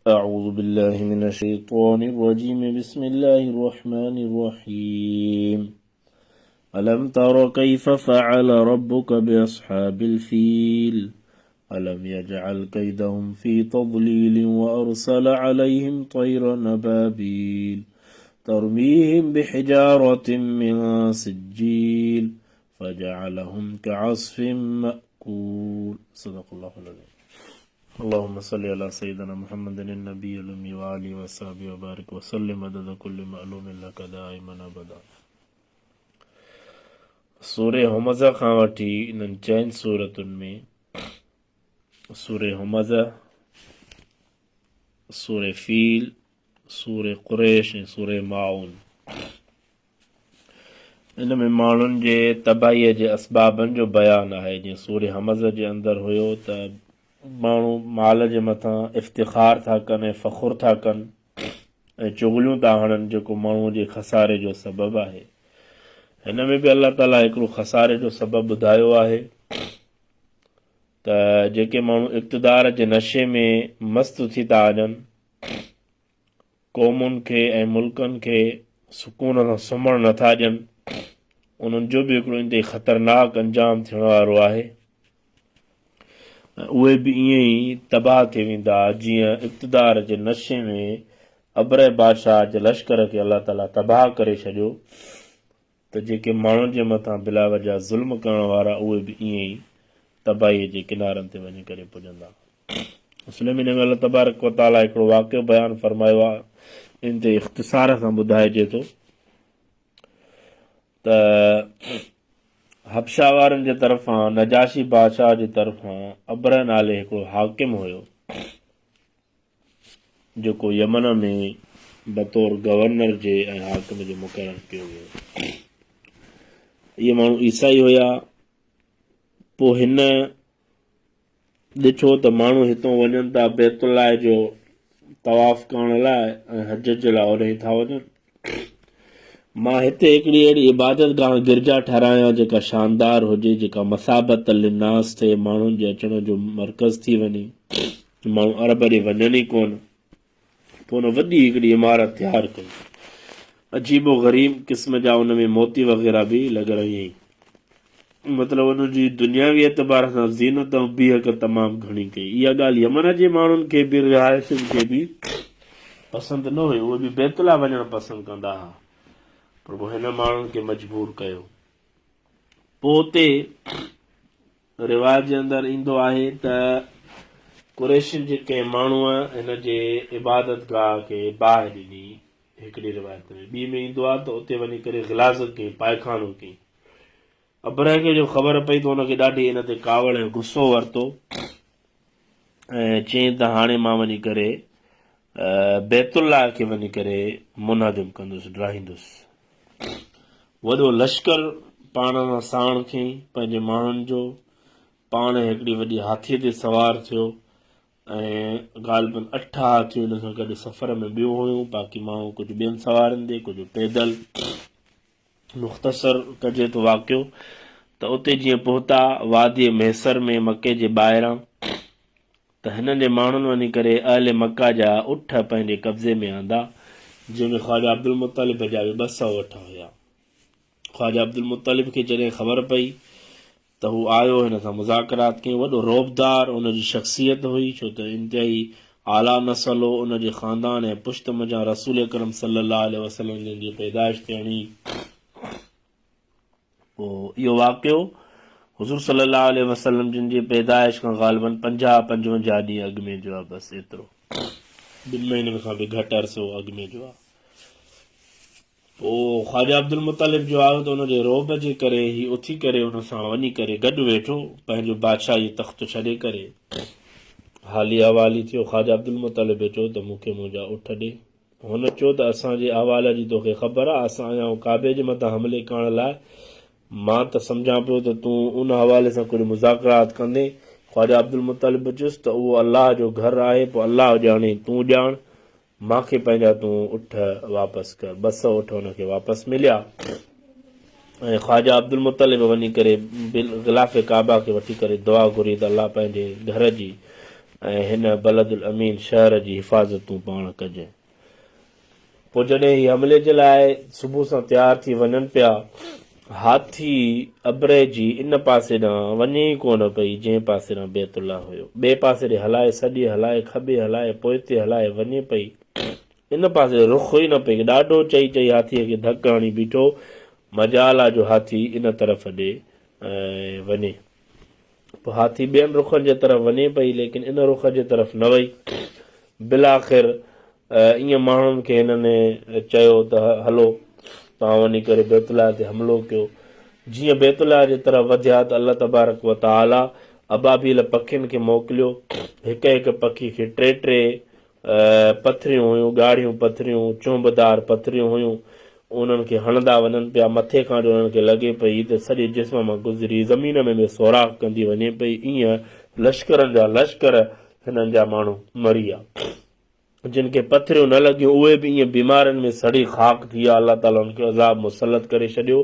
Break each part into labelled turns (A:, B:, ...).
A: أعوذ بالله من الشيطان الرجيم بسم الله الرحمن الرحيم ألم تر كيف فعل ربك بأصحاب الفيل ألم يجعل كيدهم في تضليل وأرسل عليهم طيرا أبابيل ترميهم بحجارة من سجيل فجعلهم كعصف مأكول صدق الله العظيم. اللهم صل على سيدنا محمد النبي الأمي وآله وصحبه وبارك وسلم عدد كل معلوم لك دائما أبدا. सूरे हुमज़ा खां वठी इन्हनि 4 सूरतुनि में सूरे हुमज़ा, सूरे फील, सूरे क़ुरैश ऐं सूरे माउन, इन में माण्हुनि जे तबाहीअ जे असबाबनि जो बयानु आहे। जीअं सूरे हमज़ जे अंदरि हुयो त माण्हू माल जे मथां इफ़्तिख़ार था कनि ऐं फ़ख़ुर था कनि ऐं चुगलियूं था हणनि, जेको माण्हूअ जे खसारे जो सबबु आहे। हिन में बि अलाह ताला हिकिड़ो खसारे जो सबबु ॿुधायो आहे त जेके माण्हू इक़्तिदार जे नशे में मस्त थी था वञनि, क़ौमुनि खे ऐं मुल्कनि खे सुकून सां सुम्हणु नथा ॾियनि, उन्हनि जो बि हिकिड़ो इंतही ख़तरनाक अंजाम थियण वारो आहे। उहे बि ईअं ई तबाह थी वेंदा जीअं इक़्तिदार जे नशे में अब्र बादशाह जे लश्कर खे अलाह ताला तबाह करे छॾियो, त जेके माण्हुनि जे मथां बिला वजह ज़ुल्म करण वारा उहे बि ईअं ई तबाहीअ जे किनारनि ते वञी करे पुॼंदा। मुस्लिम में अलाह तबारक व ताला हिकिड़ो वाक़ियो बयानु फरमायो आहे, इन ते इख़्तिसार सां ॿुधाइजे थो त हबशा वारनि जे तरफ़ां नजाशी बादशाह जे तरफ़ां अब्र नाले हिकिड़ो हाकिम हुयो, जेको यमन में बतौर गवर्नर जे ऐं हाकिम जे मुक़ररु कयो वियो। इहे माण्हू ईसाई हुया। पोइ हिन ॾिठो त माण्हू हितां वञनि था बैतुल्लाह जो तवाफ़ करण लाइ ऐं हज जे लाइ होॾे था वञनि। मां हिते हिकिड़ी अहिड़ी इबादत गाह गिरजा ठारायां जेका शानदार हुजे, जेका मसाबत लिनास थिए, माण्हुनि जे अचण जो मर्कज़ थी वञे, माण्हू अरब ॾे वञनि ई कोन। पोइ हुन वॾी हिकिड़ी इमारत तयारु कई, अजीबो ग़रीब क़िस्म जा उन में मोती वग़ैरह बि लॻल हुई। मतिलबु उनजी दुनियावी एतबार सां ज़ीनत ऐं बीहक तमामु घणी कई। इहा ॻाल्हि यमन जे माण्हुनि खे बि, रिहायशियुनि खे बि पसंदि न हुई, उहे बि बैतुल्लाह वञणु पसंदि कंदा हुआ, पर पोइ हिन माण्हुनि खे मजबूर कयो। पोइ उते रिवायत जे अंदरि ईंदो आहे त कुरैशियुनि जे कंहिं माण्हूअ हिन जे इबादत गाह खे बाहि ॾिनी। हिकिड़ी रिवायत में, ॿी में ईंदो आहे त उते वञी करे गिलाज़त कई, पायखानो कई। अब्रह खे जो ख़बर पई त हुनखे ॾाढी इन ते कावड़ ऐं गुस्सो वरितो ऐं चयईं त हाणे मां वञी करे बैतुल्लाह खे वञी करे मुनादिम कंदुसि, ड्राहींदुसि। वॾो लश्कर पाण सां साण खईं पंहिंजे माण्हुनि जो, पाण हिकिड़ी वॾी हाथीअ ते सवार थियो ऐं ग़ालिबन 8 हाथियूं हिन सां गॾु सफ़र में ॿियूं हुयूं, बाक़ी माण्हू कुझु ॿियनि सवारनि ते, कुझु पैदल। मुख़्तसर कजे थो वाक़ियो त उते जीअं पहुता वादी मैसर में मके जे ॿाहिरां, त हिननि जे माण्हुनि वञी करे अहले मका जा उठ पंहिंजे कब्ज़े में आंदा, जंहिंमें ख़्वाजा अब्दुल मुतलिब जा बि 200 उठ हुया। ख़्वाजा अब्दुल मुतलिब खे जॾहिं ख़बर पई त हू आयो, हिन सां मुज़ाकरात कयईं। वॾो रोबदार उनजी शख़्सियत हुई, छो त इंतिहाई आला नस्ल हो उनजे ख़ानदान ऐं पुश्त मज़ा रसूल अकरम सल्लल्लाहु अलैहि वसल्लम जी पैदाइश थियणी। पोइ इहो वाक़ियो हुज़ूर सल्लल्लाहु अलैहि वसल्लम जिन जी पैदाइश खां ग़ालिबन 50-55 ॾींहं अॻु में जो आहे, बसि एतिरो, 2 महीननि खां बि घटि अरसो अॻु में जो आहे। पोइ ख़्वाजा अब्दुल मुतलिब जो आयो त हुनजे रोब जे करे ही उथी करे हुन सां वञी करे गॾु वेठो, पंहिंजो बादशाही तख़्त छॾे करे हाली हवाली थियो। ख़्वाजा अब्दुल मुतलिब चयो त मूंखे मुंहिंजा उठ ॾे। हुन चयो त असांजे अहवाल जी तोखे ख़बर आहे, असां आया आहियूं काबे जे मथां हमले करण लाइ। मां त सम्झां पियो त तूं उन हवाले सां कुझु मुज़ाकरात कंदे। ख़्वाजा अब्दुल मुतलिब चयुसि त उहो अलाह जो घरु आहे, पोइ अलाह ॼाणे तूं ॼाण, मूंखे पंहिंजा तूं उठ वापसि कर। 200 उठ हुनखे वापसि मिलिया ऐं ख़्वाजा अब्दुल मुतलिब वञी करे गिलाफ़ काबा खे वठी करे दुआ घुरी त अलाह पंहिंजे घर जी ऐं हिन बलदुल अमीन शहर जी हिफ़ाज़तूं पाण कजांइ। पोइ जॾहिं हीअ हमले जे लाइ सुबुह सां तयारु थी वञनि पिया, हाथी अबरे जी इन पासे ॾांहुं वञे ई कोन पई जंहिं पासे ॾांहुं बैतुल्ला हुयो। ॿिए पासे ॾे हलाए, सॼे हलाए, खॿे हलाए, पोइते हलाए वञे पई, इन पासे रुख ई न पई। ॾाढो चई चई हाथीअ खे धकु हणी बीठो, मजाल आहे जो हाथी इन तरफ़ ॾे वञे। पोइ हाथी ॿियनि रुखनि जे तरफ़ वञे पई, लेकिन इन रुख जे तरफ़ न वई। बिलाख़िर ईअं माण्हुनि खे हिननि चयो त हलो तव्हां वञी करे बैतुल्ला ते हमिलो कयो। जीअं बैतुल्ला जे तरफ़ वधिया त अल्लाह तबारक व तआला अबाबील पखियुनि खे मोकिलियो। हिक हिक पखी खे टे टे पथरियूं हुयूं, ॻाढ़ियूं पथरियूं, चुंबदार पथरियूं हुयूं। उन्हनि खे हणंदा वञनि पिया, मथे खां जो उन्हनि खे लॻे पई त सॼे जिस्म मां गुज़री ज़मीन में सोराख़ कंदी वञे पई। ईअं लश्करनि जा लश्कर हिननि जा माण्हू मरी विया। जिन खे पथरियूं न लॻियूं उहे बि ईअं बीमारियुनि में सड़ी खाक थी विया। अलाह ताला उनखे अज़ाब मुसलत करे छॾियो।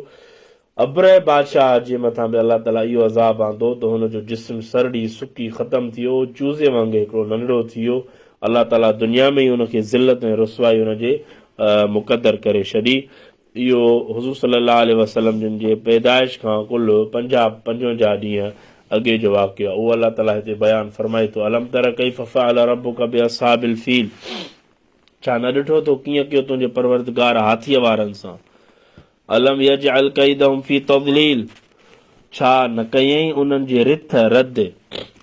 A: अब्रह बादशाह जे मथां बि अलाह ताला इहो अज़ाब आंदो त हुनजो जिस्म सरड़ी सुकी ख़तमु थी वियो, चूज़े वांगुरु हिकिड़ो नंढड़ो थी वियो। अलाह ताला दुनिया में ई हुनखे ज़िलत ऐं रुसवाई हुनजे मुक़दर करे छॾी। इहो हुज़ूर सल्लल्लाहु अलैहि वसल्लम जिन जे पैदाइश खां कुल 55 ॾींहं अॻे जो वाक़ियो आहे, उहो अलाह ताला हिते बयानु फरमाए थो। अलम तर कैफ़ फ़अल रब्बुक बिअस्हाबिल फ़ील, छा न ॾिठो तो कीअं कयो तुंहिंजे परवरदिगार हाथीअ वारनि सां। अलम यजअल कैदहुम फ़ी तज़लील, छा न कयईं उन्हनि जी रिथ रद्द।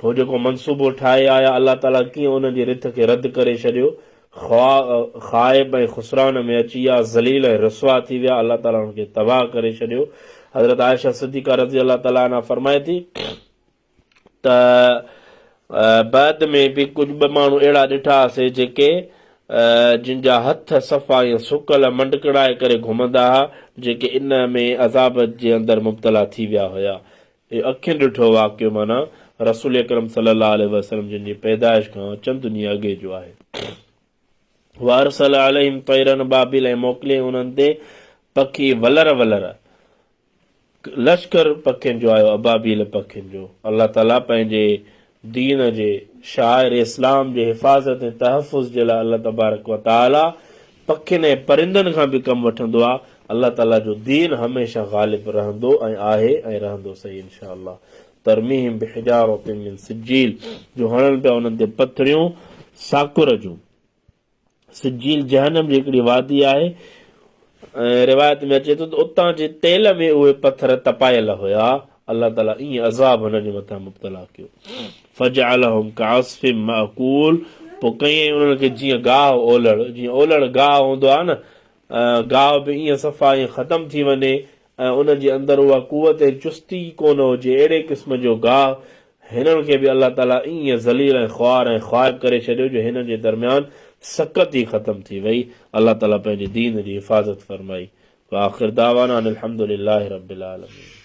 A: हो जेको मनसूबो ठाहे आया अलाह ताला कीअं उन्हनि जी रिथ खे रद्द करे छॾियो। ख़ाइब ऐं खुसरान में अची विया, ज़लील ऐं रसवा थी विया, अलाह ताला हुनखे तबाह करे छॾियो। हज़रत आयशा सिद्दीक़ा रज़ी अलाह ताला अन्हा फरमाए थी त बाद में बि कुझु ॿ माण्हू अहिड़ा ॾिठासीं जेके जिन जा हथ सफ़ा या सुकल मंडकड़ाए करे घुमंदा हुआ, जेके इन में अज़ाब जे अंदरि मुब्तला थी विया हुया। इहो अखियुनि ॾिठो वाक़ियो माना रसूल अकरम सल्लल्लाहु अलैहि वसल्लम जिन जी पैदाइश खां चंद ॾींहं अॻे जो आहे। वारसल अलैहिम तैरन बाबिल, ऐं मोकिले उन्हनि ते पखी वलर वलर, लश्कर पखियुनि जो आयो, अबाबील पखियुनि जो। अलाह ताला पंहिंजे दीन जे शाइर इस्लाम जे हिफ़ाज़त ऐं तहफ़ुज़ जे लाइ अलाह तबारक व तआला पखियुनि ऐं परिंदनि खां बि कमु वठंदो आहे। अलाह ताला जो दीन हमेशह ग़ालिब रहंदो ऐं आहे ऐं रहंदो सही इंशा अल्लाह। तरमीहिम बिहिजारतिन मिन सिज्जील, जो हणनि पिया उन्हनि ते पथरियूं साकुर जूं। सिज्जील जहन्नम जी हिकिड़ी वादी आहे, ऐं रिवायत में अचे थो त उतां जे तेल में उहे पथर तपायल हुया। अलाह ताला ईअं अज़ाब हुन जे मथां मुब्तला कयो। फजअलहुम कअस्फिम मअकूल, पोइ कईं उन्हनि खे जीअं गाहु ओलड़, जीअं ओलड़ गाहु हूंदो आहे न, गाहु बि ईअं सफ़ा ईअं ख़तमु थी वञे ऐं उन जे अंदरि उहा कुवत ऐं चुस्ती कोन हुजे, अहिड़े क़िस्म जो गाहु हिननि खे बि अलाह ताला ईअं ज़लील ऐं ख्वार ऐं ख्वाइब करे छॾियो जो हिन जे दरमियान सकत ई ख़तमु थी वई। अलाह ताला पंहिंजे दीन जी हिफ़ाज़त फरमाई। आख़िर दावाना अनिल हम्दुलिल्लाहि रब्बिल आलमीन।